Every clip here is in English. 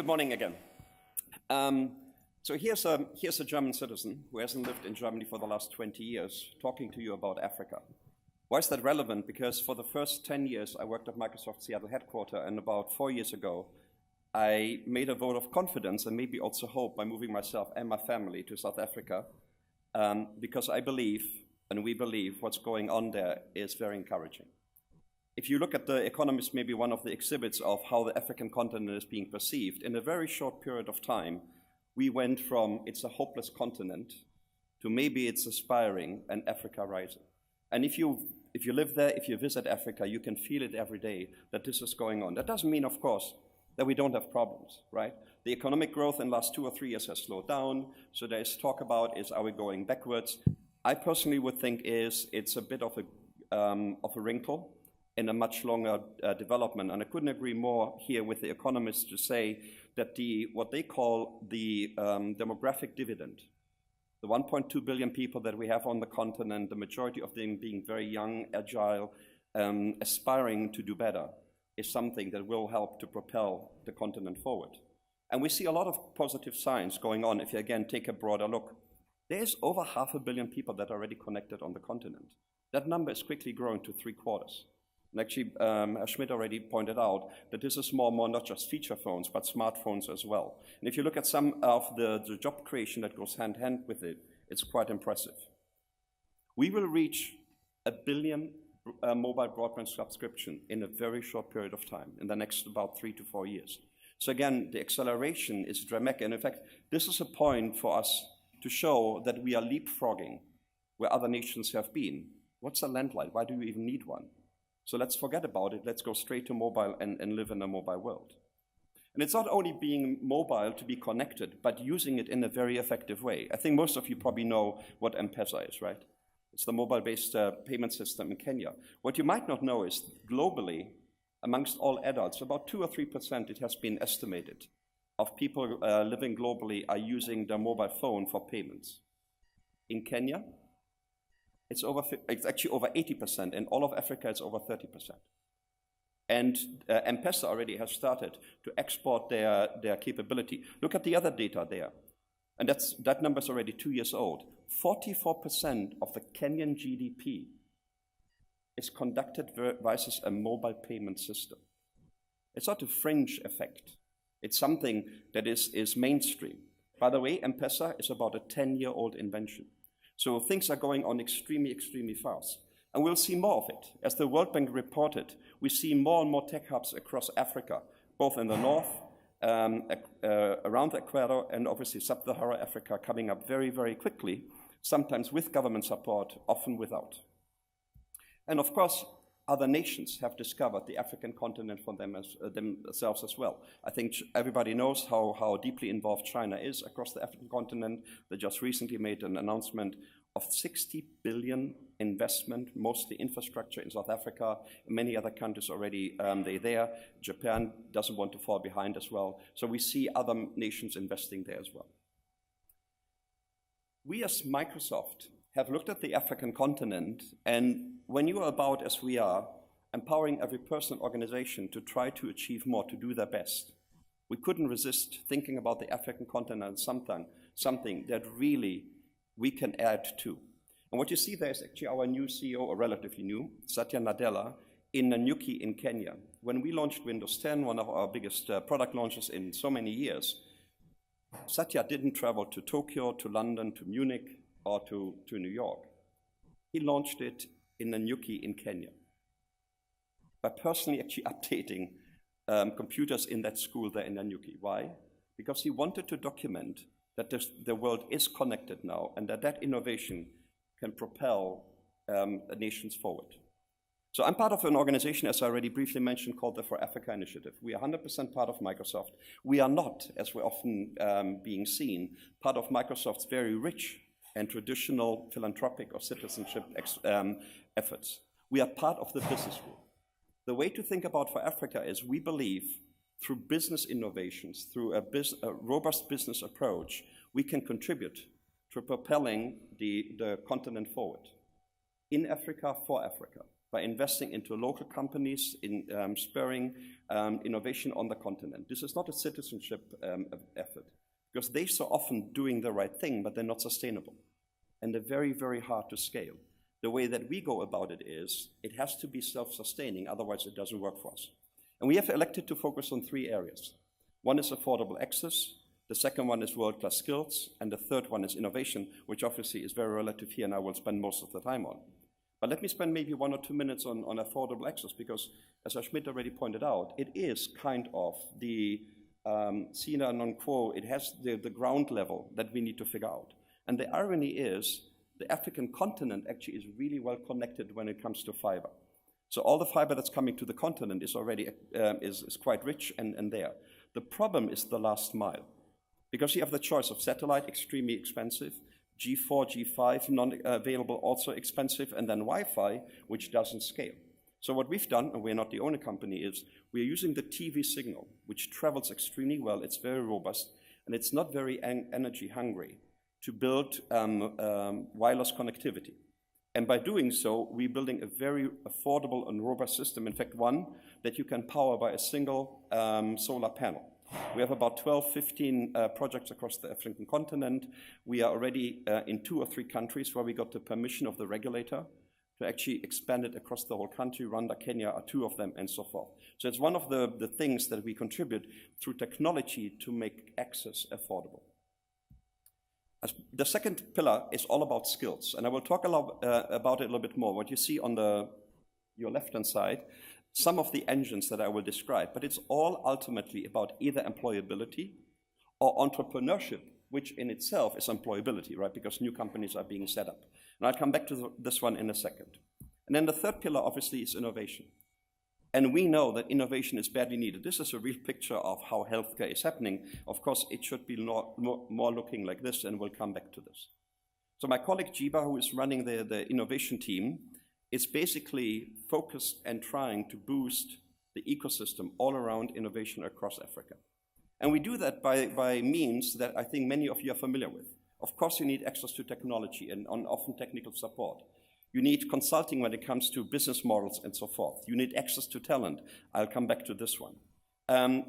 Good morning again. So here's a German citizen who hasn't lived in Germany for the last 20 years talking to you about Africa. Why is that relevant? Because for the first 10 years, I worked at Microsoft Seattle headquarters, and about 4 years ago, I made a vote of confidence and maybe also hope by moving myself and my family to South Africa, because I believe, and we believe, what's going on there is very encouraging. If you look at The Economist, maybe one of the exhibits of how the African continent is being perceived, in a very short period of time, we went from it's a hopeless continent to maybe it's aspiring and Africa rising. And if you live there, if you visit Africa, you can feel it every day that this is going on. That doesn't mean, of course, that we don't have problems, right? The economic growth in the last 2 or 3 years has slowed down, so there's talk about are we going backwards? I personally would think it's a bit of a wrinkle in a much longer development. And I couldn't agree more here with The Economist to say that what they call the demographic dividend, the 1.2 billion people that we have on the continent, the majority of them being very young, agile, aspiring to do better, is something that will help to propel the continent forward. And we see a lot of positive signs going on if you again take a broader look. There's over 500 million people that are already connected on the continent. That number is quickly growing to 3/4. And actually, Schmidt already pointed out that this is more not just feature phones, but smartphones as well. And if you look at some of the job creation that goes hand in hand with it, it's quite impressive. We will reach 1 billion mobile broadband subscription in a very short period of time, in the next about 3 to 4 years. So again, the acceleration is dramatic. And in fact, this is a point for us to show that we are leapfrogging where other nations have been. What's a landline? Why do you even need one? So let's forget about it. Let's go straight to mobile and live in a mobile world. And it's not only being mobile to be connected, but using it in a very effective way. I think most of you probably know what M-Pesa is, right? It's the mobile-based payment system in Kenya. What you might not know is globally, amongst all adults, about 2 or 3%, it has been estimated, of people living globally are using their mobile phone for payments. In Kenya, it's actually over 80%. In all of Africa, it's over 30%. And M-Pesa already has started to export their capability. Look at the other data there. And that number is already 2 years old. 44% of the Kenyan GDP is conducted versus a mobile payment system. It's not a fringe effect. It's something that is mainstream. By the way, M-Pesa is about a 10-year-old invention. So things are going on extremely, extremely fast. And we'll see more of it. As the World Bank reported, we see more and more tech hubs across Africa, both in the north, around the equator, and obviously sub-Saharan Africa coming up very, very quickly, sometimes with government support, often without. And of course, other nations have discovered the African continent for themselves as well. I think everybody knows how deeply involved China is across the African continent. They just recently made an announcement of 60 billion investment, mostly infrastructure in South Africa. Many other countries already, they're there. Japan doesn't want to fall behind as well. So we see other nations investing there as well. We as Microsoft have looked at the African continent, and when you are about, as we are, empowering every person and organization to try to achieve more, to do their best, we couldn't resist thinking about the African continent as something that really we can add to. And what you see there is actually our new CEO, or relatively new, Satya Nadella, in Nanyuki in Kenya. When we launched Windows 10, one of our biggest product launches in so many years, Satya didn't travel to Tokyo, to London, to Munich, or to New York. He launched it in Nanyuki in Kenya by personally actually updating computers in that school there in Nanyuki. Why? Because he wanted to document that the world is connected now and that innovation can propel nations forward. So I'm part of an organization, as I already briefly mentioned, called the For Africa Initiative. We are 100% part of Microsoft. We are not, as we're often being seen, part of Microsoft's very rich and traditional philanthropic or citizenship efforts. We are part of the business group. The way to think about For Africa is we believe through business innovations, through a robust business approach, we can contribute to propelling the continent forward. In Africa, for Africa. by investing into local companies, in spurring innovation on the continent. This is not a citizenship effort, because they're so often doing the right thing, but they're not sustainable. And they're very, very hard to scale. The way that we go about it is, it has to be self-sustaining, otherwise it doesn't work for us. And we have elected to focus on 3 areas. One is affordable access, the second one is world-class skills, and the third one is innovation, which obviously is very relative here, and I will spend most of the time on. But let me spend maybe 1 or 2 minutes on affordable access, because as Schmidt already pointed out, it is kind of the sine non quo. It has the ground level that we need to figure out. And the irony is, the African continent actually is really well connected when it comes to fiber. So all the fiber that's coming to the continent is already is quite rich and there. The problem is the last mile, because you have the choice of satellite, extremely expensive, G4, G5, non-available, also expensive, and then Wi-Fi, which doesn't scale. So what we've done, and we're not the only company, is we're using the TV signal, which travels extremely well, it's very robust, and it's not very energy hungry, to build wireless connectivity. And by doing so, we're building a very affordable and robust system, in fact, one that you can power by a single solar panel. We have about 12, 15 projects across the African continent. We are already in 2 or 3 countries where we got the permission of the regulator to actually expand it across the whole country. Rwanda, Kenya are 2 of them, and so forth. So it's one of the things that we contribute through technology to make access affordable. The second pillar is all about skills, and I will talk a lot about it a little bit more. What you see on your left-hand side, some of the engines that I will describe, but it's all ultimately about either employability or entrepreneurship, which in itself is employability, right? Because new companies are being set up. And I'll come back to this one in a second. And then the third pillar, obviously, is innovation. And we know that innovation is badly needed. This is a real picture of how healthcare is happening. Of course, it should be more looking like this, and we'll come back to this. So my colleague Jiba, who is running the innovation team, is basically focused and trying to boost the ecosystem all around innovation across Africa. And we do that by means that I think many of you are familiar with. Of course, you need access to technology and often technical support. You need consulting when it comes to business models and so forth. You need access to talent. I'll come back to this one.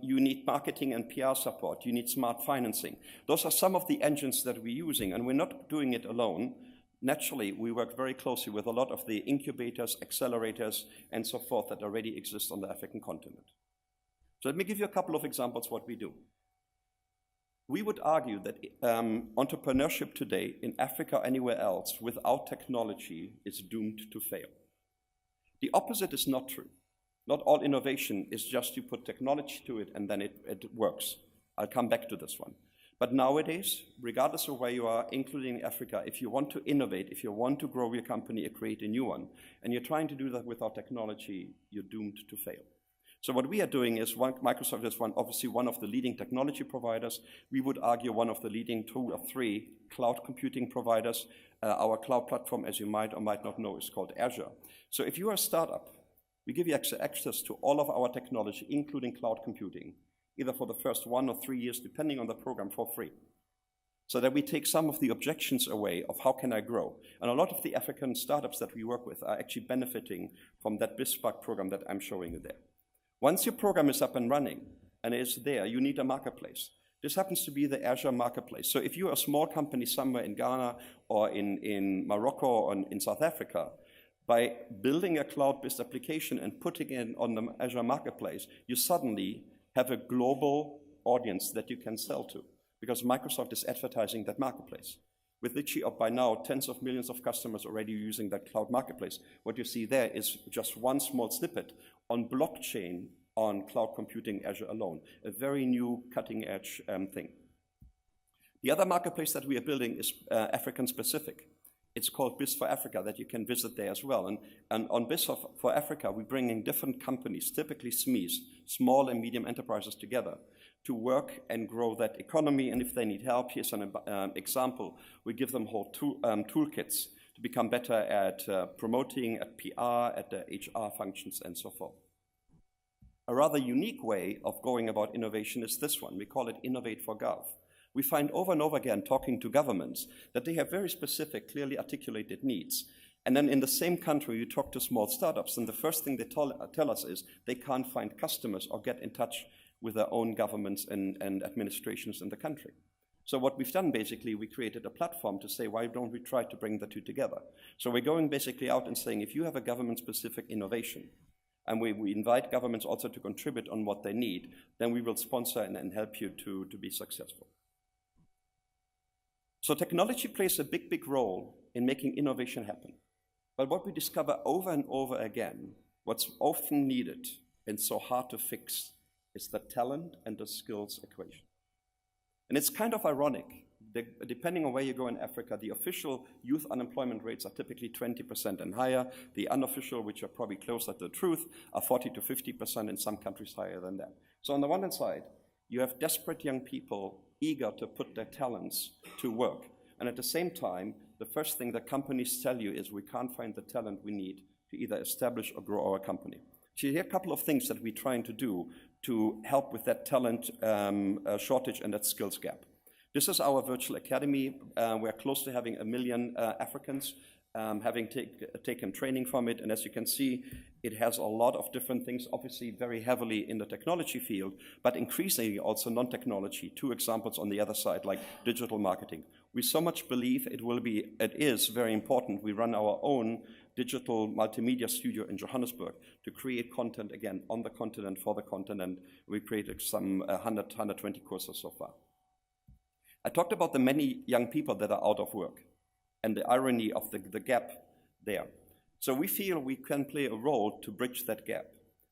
You need marketing and PR support. You need smart financing. Those are some of the engines that we're using, and we're not doing it alone. Naturally, we work very closely with a lot of the incubators, accelerators, and so forth that already exist on the African continent. So let me give you a couple of examples what we do. We would argue that entrepreneurship today in Africa or anywhere else without technology is doomed to fail. The opposite is not true. Not all innovation is just you put technology to it and then it works. I'll come back to this one. But nowadays, regardless of where you are, including Africa, if you want to innovate, if you want to grow your company or create a new one, and you're trying to do that without technology, you're doomed to fail. So what we are doing is, Microsoft is obviously one of the leading technology providers. We would argue one of the leading 2 or 3 cloud computing providers. Our cloud platform, as you might or might not know, is called Azure. So if you are a startup, we give you access to all of our technology, including cloud computing, either for the first 1 or 3 years, depending on the program, for free. So that we take some of the objections away of how can I grow. And a lot of the African startups that we work with are actually benefiting from that BizSpark program that I'm showing you there. Once your program is up and running and is there, you need a marketplace. This happens to be the Azure Marketplace. So if you're a small company somewhere in Ghana or in Morocco or in South Africa, by building a cloud-based application and putting it on the Azure Marketplace, you suddenly have a global audience that you can sell to, because Microsoft is advertising that marketplace. With literally by now tens of millions of customers already using that cloud marketplace. What you see there is just one small snippet on blockchain on cloud computing Azure alone, a very new cutting edge thing. The other marketplace that we are building is African specific. It's called Biz for Africa, that you can visit there as well. And on Biz for Africa, we're bringing different companies, typically SMEs, small and medium enterprises together, to work and grow that economy. And if they need help, here's an example. We give them whole toolkits to become better at promoting, at PR, at the HR functions, and so forth. A rather unique way of going about innovation is this one. We call it Innovate for Gov. We find over and over again, talking to governments, that they have very specific, clearly articulated needs. And then in the same country, you talk to small startups, and the first thing they tell us is they can't find customers or get in touch with their own governments and administrations in the country. So what we've done, basically, we created a platform to say, why don't we try to bring the two together? So we're going basically out and saying, if you have a government-specific innovation, and we invite governments also to contribute on what they need, then we will sponsor and help you to be successful. So technology plays a big, big role in making innovation happen. But what we discover over and over again, what's often needed and so hard to fix, is the talent and the skills equation. And it's kind of ironic. Depending on where you go in Africa, the official youth unemployment rates are typically 20% and higher. The unofficial, which are probably closer to the truth, are 40 to 50%, in some countries higher than that. So on the one hand side, you have desperate young people eager to put their talents to work. And at the same time, the first thing that companies tell you is we can't find the talent we need to either establish or grow our company. So here are a couple of things that we're trying to do to help with that talent shortage and that skills gap. This is our virtual academy. We're close to having 1 million Africans having taken training from it. And as you can see, it has a lot of different things, obviously very heavily in the technology field, but increasingly also non-technology. 2 examples on the other side, like digital marketing. We so much believe it is very important. We run our own digital multimedia studio in Johannesburg to create content, again, on the continent, for the continent. We created some 120 courses so far. I talked about the many young people that are out of work and the irony of the gap there. So we feel we can play a role to bridge that gap.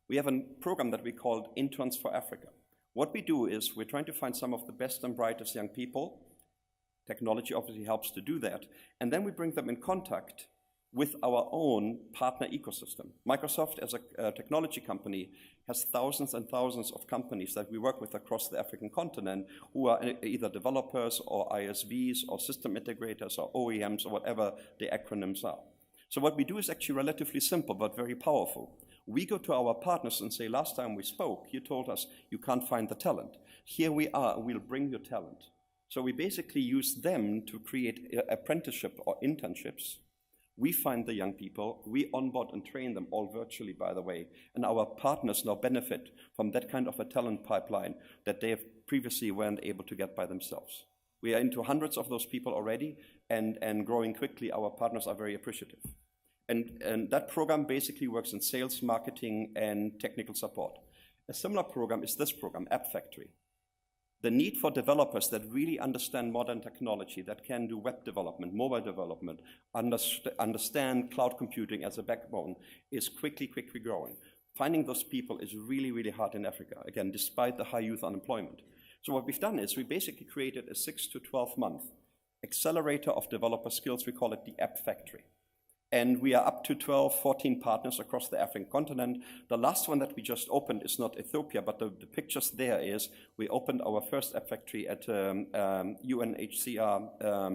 We have a program that we called Interns for Africa. What we do is we're trying to find some of the best and brightest young people. Technology obviously helps to do that. And then we bring them in contact with our own partner ecosystem. Microsoft, as a technology company, has thousands and thousands of companies that we work with across the African continent who are either developers or ISVs or system integrators or OEMs or whatever the acronyms are. So what we do is actually relatively simple but very powerful. We go to our partners and say, last time we spoke, you told us you can't find the talent. Here we are, we'll bring you talent. So we basically use them to create apprenticeship or internships. We find the young people, we onboard and train them all virtually, by the way, and our partners now benefit from that kind of a talent pipeline that they have previously weren't able to get by themselves. We are into hundreds of those people already, and growing quickly. Our partners are very appreciative. And that program basically works in sales, marketing, and technical support. A similar program is this program, App Factory. The need for developers that really understand modern technology, that can do web development, mobile development, understand cloud computing as a backbone, is quickly growing. Finding those people is really, really hard in Africa, again, despite the high youth unemployment. So what we've done is we basically created a 6 to 12 month accelerator of developer skills. We call it the App Factory. And we are up to 12, 14 partners across the African continent. The last one that we just opened is not Ethiopia, but the pictures there is we opened our first App Factory at UNHCR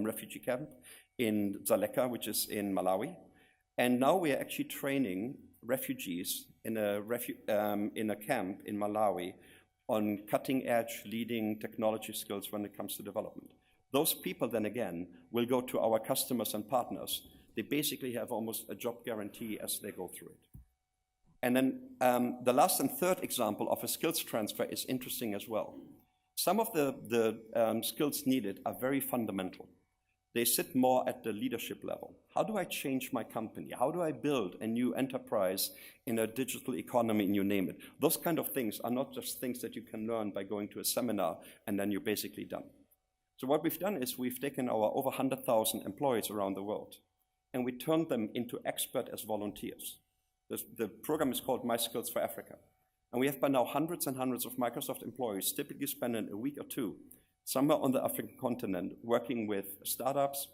refugee camp in Dzaleka, which is in Malawi. And now we are actually training refugees in a camp in Malawi on cutting-edge, leading technology skills when it comes to development. Those people then again will go to our customers and partners. They basically have almost a job guarantee as they go through it. And then the last and third example of a skills transfer is interesting as well. Some of the skills needed are very fundamental. They sit more at the leadership level. How do I change my company? How do I build a new enterprise in a digital economy, and you name it? Those kind of things are not just things that you can learn by going to a seminar and then you're basically done. So what we've done is we've taken our over 100,000 employees around the world, and we turned them into expert as volunteers. The program is called My Skills for Africa. And we have by now hundreds and hundreds of Microsoft employees typically spending a week or two somewhere on the African continent working with startups,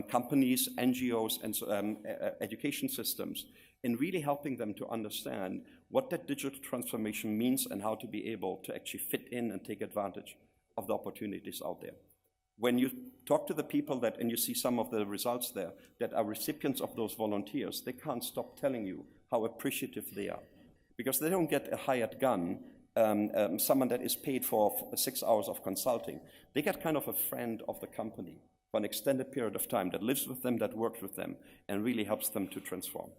companies, NGOs, and education systems, in really helping them to understand what that digital transformation means and how to be able to actually fit in and take advantage of the opportunities out there. When you talk to the people and you see some of the results there that are recipients of those volunteers, they can't stop telling you how appreciative they are. Because they don't get a hired gun someone that is paid for 6 hours of consulting, they get kind of a friend of the company for an extended period of time that lives with them, that works with them, and really helps them to transform.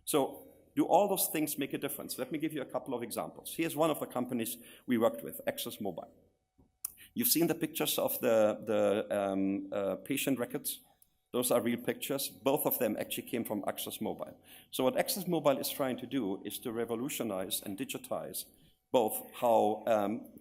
So do all those things make a difference? Let me give you a couple of examples. Here's one of the companies we worked with, Access Mobile. You've seen the pictures of the patient records. Those are real pictures. Both of them actually came from Access Mobile. So what Access Mobile is trying to do is to revolutionize and digitize both how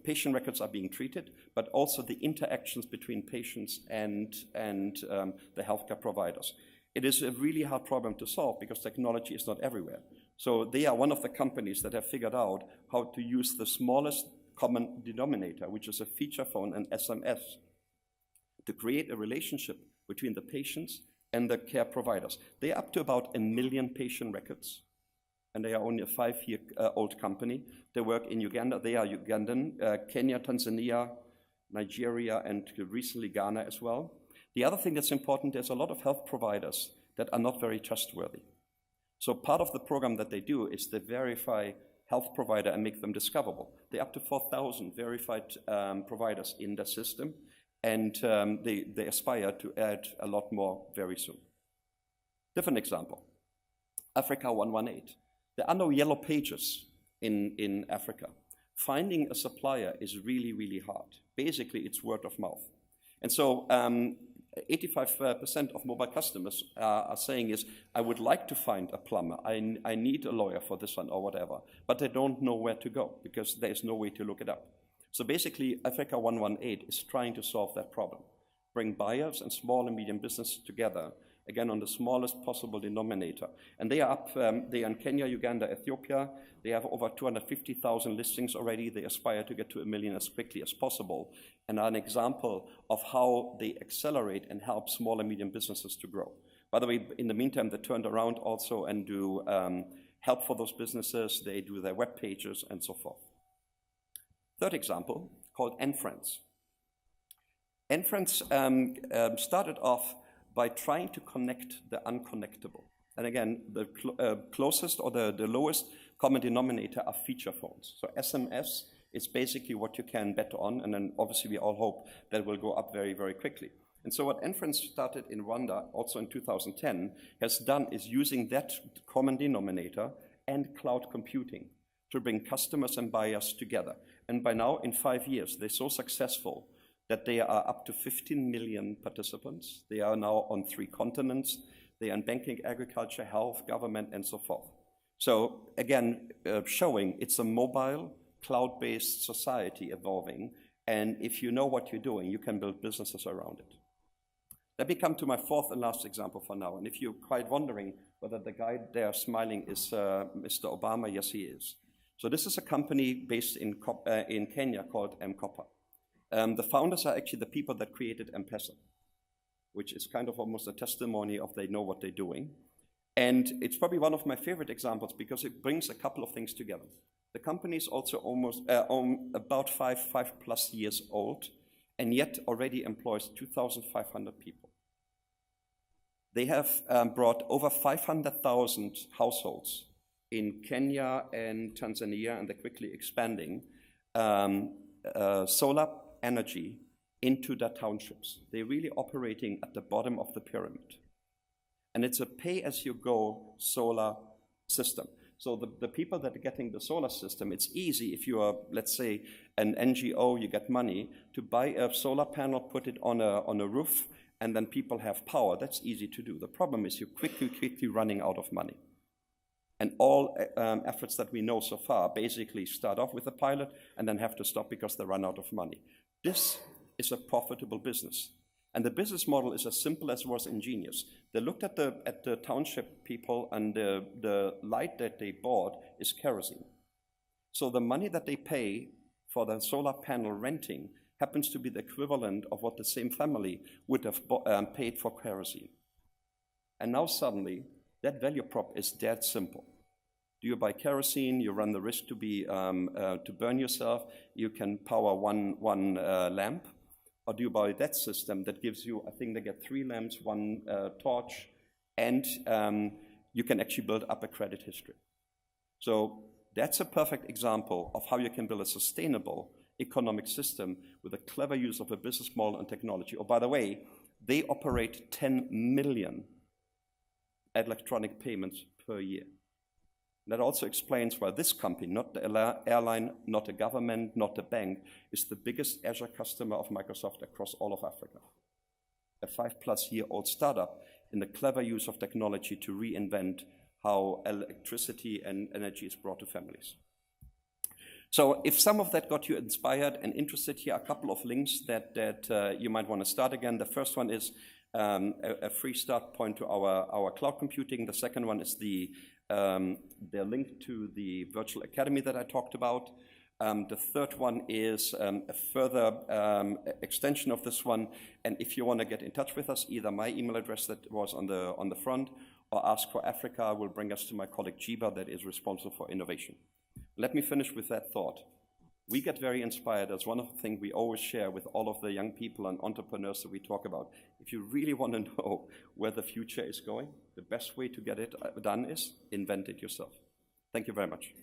patient records are being treated, but also the interactions between patients and the healthcare providers. It is a really hard problem to solve because technology is not everywhere. So they are one of the companies that have figured out how to use the smallest common denominator, which is a feature phone and SMS, to create a relationship between the patients and the care providers. They are up to about 1 million patient records, and they are only a 5-year-old company. They work in Uganda. They are Ugandan, Kenya, Tanzania, Nigeria, and recently Ghana as well. The other thing that's important, there's a lot of health providers that are not very trustworthy. So part of the program that they do is they verify health provider and make them discoverable. They're up to 4,000 verified providers in the system, and they aspire to add a lot more very soon. Different example, Africa 118. There are no yellow pages in Africa. Finding a supplier is really, really hard. Basically, it's word of mouth. And so 85% of mobile customers are saying is, I would like to find a plumber. I need a lawyer for this one or whatever, but they don't know where to go because there's no way to look it up. So basically, Africa 118 is trying to solve that problem. Bring buyers and small and medium business together, again, on the smallest possible denominator. And they are up, they are in Kenya, Uganda, Ethiopia. They have over 250,000 listings already. They aspire to get to 1 million as quickly as possible, and are an example of how they accelerate and help small and medium businesses to grow. By the way, in the meantime, they turned around also and do help for those businesses. They do their web pages and so forth. Third example, called NFriends. NFriends started off by trying to connect the unconnectable. And again, the closest or the lowest common denominator are feature phones. So SMS is basically what you can bet on, and then obviously we all hope that will go up very, very quickly. And so what NFriends started in Rwanda, also in 2010, has done is using that common denominator and cloud computing to bring customers and buyers together. And by now, in 5 years, they're so successful that they are up to 15 million participants. They are now on 3 continents. They are in banking, agriculture, health, government, and so forth. So again, showing it's a mobile, cloud-based society evolving, and if you know what you're doing, you can build businesses around it. Let me come to my fourth and last example for now, and if you're quite wondering whether the guy there smiling is Mr. Obama, yes, he is. So this is a company based in Kenya called M-Copper. The founders are actually the people that created M-Pesa, which is kind of almost a testimony of they know what they're doing. And it's probably one of my favorite examples because it brings a couple of things together. The company is also almost about five plus years old, and yet already employs 2,500 people. They have brought over 500,000 households in Kenya and Tanzania, and they're quickly expanding, solar energy into the townships. They're really operating at the bottom of the pyramid. And it's a pay-as-you-go solar system. So the people that are getting the solar system, it's easy if you are, let's say, an NGO, you get money to buy a solar panel, put it on a roof, and then people have power. That's easy to do. The problem is you're quickly running out of money. And all efforts that we know so far basically start off with a pilot and then have to stop because they run out of money. This is a profitable business. And the business model is as simple as it was ingenious. They looked at the township people, and the light that they bought is kerosene. So the money that they pay for the solar panel renting happens to be the equivalent of what the same family would have paid for kerosene. And now suddenly, that value prop is dead simple. Do you buy kerosene? You run the risk to burn yourself. You can power one lamp. Or do you buy that system that gives you, I think they get 3 lamps, 1 torch, and you can actually build up a credit history. So That's a perfect example of how you can build a sustainable economic system with a clever use of a business model and technology. Oh, by the way, they operate 10 million electronic payments per year. That also explains why this company, not the airline, not a government, not a bank, is the biggest Azure customer of Microsoft across all of Africa. A 5-plus-year-old startup in the clever use of technology to reinvent how electricity and energy is brought to families. So if some of that got you inspired and interested, here are a couple of links that you might want to start again. The first one is a free start point to our cloud computing. The second one is the link to the virtual academy that I talked about. The third one is a further extension of this one. And if you want to get in touch with us, either my email address that was on the front or Ask for Africa will bring us to my colleague Jiba that is responsible for innovation. Let me finish with that thought. We get very inspired. That's one of the things we always share with all of the young people and entrepreneurs that we talk about. If you really want to know where the future is going, the best way to get it done is invent it yourself. Thank you very much.